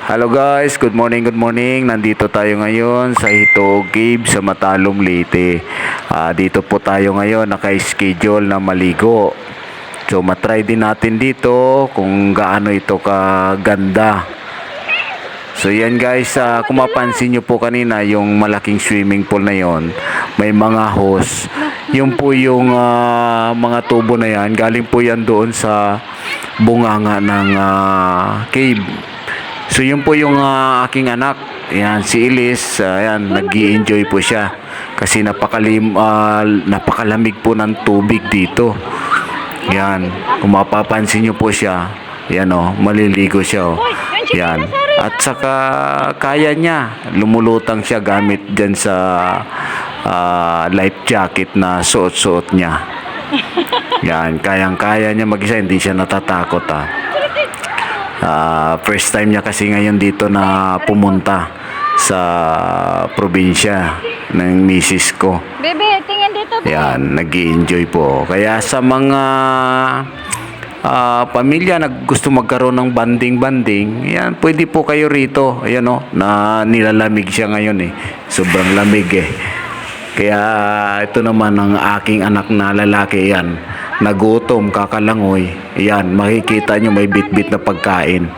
Hello guys, good morning, good morning. Nandito tayo ngayon sa Hitoog Cave sa Matalom, Leyte. Dito po tayo ngayon, naka-schedule na maligo. So matry din natin dito kung gaano ito kaganda. So yan guys, kung mapansin nyo po kanina yung malaking swimming pool na yon, may mga hose. Yung po yung mga tubo na yan, galing po yan doon sa bunganga ng cave. So yun po yung aking anak, yan si Elise, yan nag-i-enjoy po siya kasi napakalamig po ng tubig dito. Yan, kung mapapansin niyo po siya, yan maliligo siya Yan. At saka kaya niya, lumulutang siya gamit diyan sa life jacket na suot-suot niya. Yan, kayang-kaya niya mag-isa, hindi siya natatakot first time niya kasi ngayon dito na pumunta sa probinsya ng misis ko. Bebe, tingin dito. Yan, nag-i-enjoy po. Kaya sa mga pamilya na gusto magkaroon ng banding-banding, yan, pwede po kayo rito. Ayan na nilalamig siya ngayon Sobrang lamig Kaya ito naman ang aking anak na lalaki, yan. Nagutom, kakalangoy. Yan, makikita nyo may bit-bit na pagkain.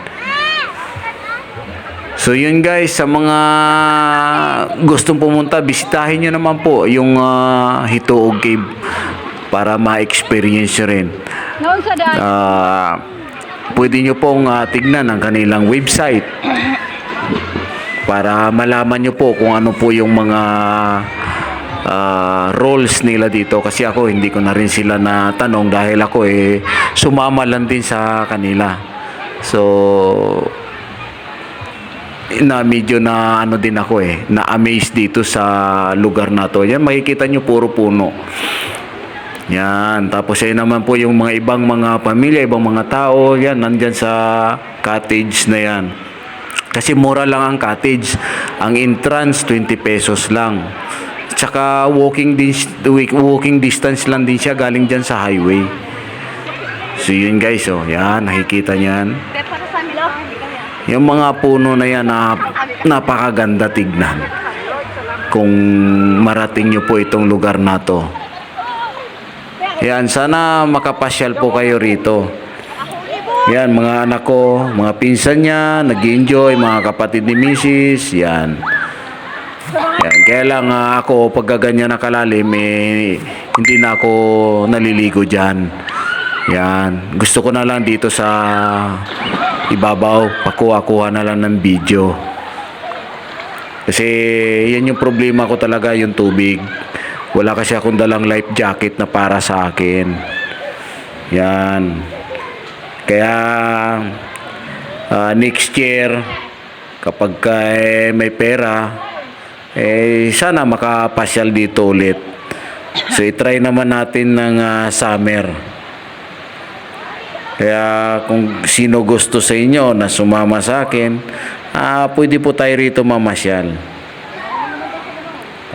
So yun guys, sa mga gustong pumunta, bisitahin nyo naman po yung Hitoog Cave para ma-experience rin. Pwede nyo pong tignan ang kanilang website para malaman nyo po kung ano po yung mga roles nila dito, kasi ako hindi ko na rin sila natanong dahil ako sumama lang din sa kanila. So medyo na din ako na amazed dito sa lugar na to. Yan, makikita nyo puro puno. Yan, tapos naman po yung mga ibang mga pamilya, ibang mga tao, yan, nandyan sa cottage na yan. Kasi mura lang ang cottage. Ang entrance 20 pesos lang. Tsaka walking distance lang din siya galing dyan sa highway. So yun guys, yan, nakikita nyan. Yung mga puno na yan, napakaganda tignan. Kung marating nyo po itong lugar na to. Yan, sana makapasyal po kayo rito. Yan, mga anak ko, mga pinsan niya, nag-enjoy, mga kapatid ni Mrs. Yan. Yan, kaya lang ako pag ganyan na kalalim hindi na ako naliligo dyan. Yan, gusto ko na lang dito sa ibabaw, pakuha-kuha na lang ng video. Kasi yan yung problema ko talaga, yung tubig. Wala kasi akong dalang life jacket na para sa akin. Yan. Kaya next year kapag may pera, sana makapasyal dito ulit. So i-try naman natin ng summer. Kaya kung sino gusto sa inyo na sumama sa akin, pwede po tayo rito mamasyal.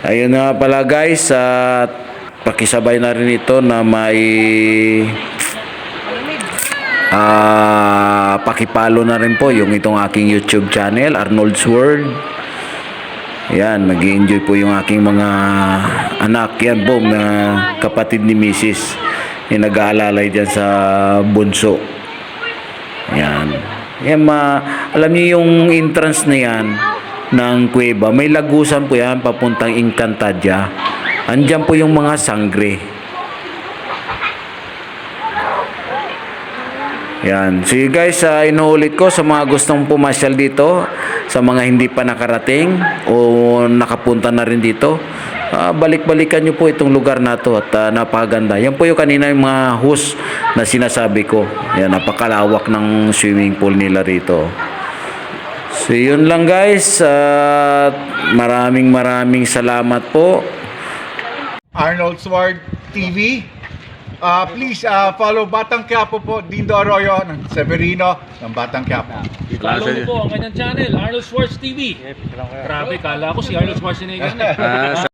Ayun na pala guys, pakisabay na rin ito na may pakipalo na rin po yung itong aking YouTube channel, Arnold's World. Yan, nag-i-enjoy po yung aking mga anak. Yan po, na kapatid ni Mrs. yung nag-aalalay dyan sa bunso. Yan. Yan, alam niyo yung entrance na yan ng kuweba, may lagusan po yan papuntang Encantadia. Andyan po yung mga sangre. Yan. So guys, inuulit ko sa mga gustong pumasyal dito, sa mga hindi pa nakarating o nakapunta na rin dito, balik-balikan nyo po itong lugar na to at napakaganda. Yan po yung kanina yung mga host na sinasabi ko. Yan, napakalawak ng swimming pool nila rito. So yun lang guys, maraming salamat po. Arnold's World TV. Please follow Batang Quiapo po, Dindo Arroyo ng Severino ng Batang Quiapo. Follow mo po ang kanyang channel, Arnold Schwartz TV. Grabe, kala ko si Arnold Schwarzenegger na.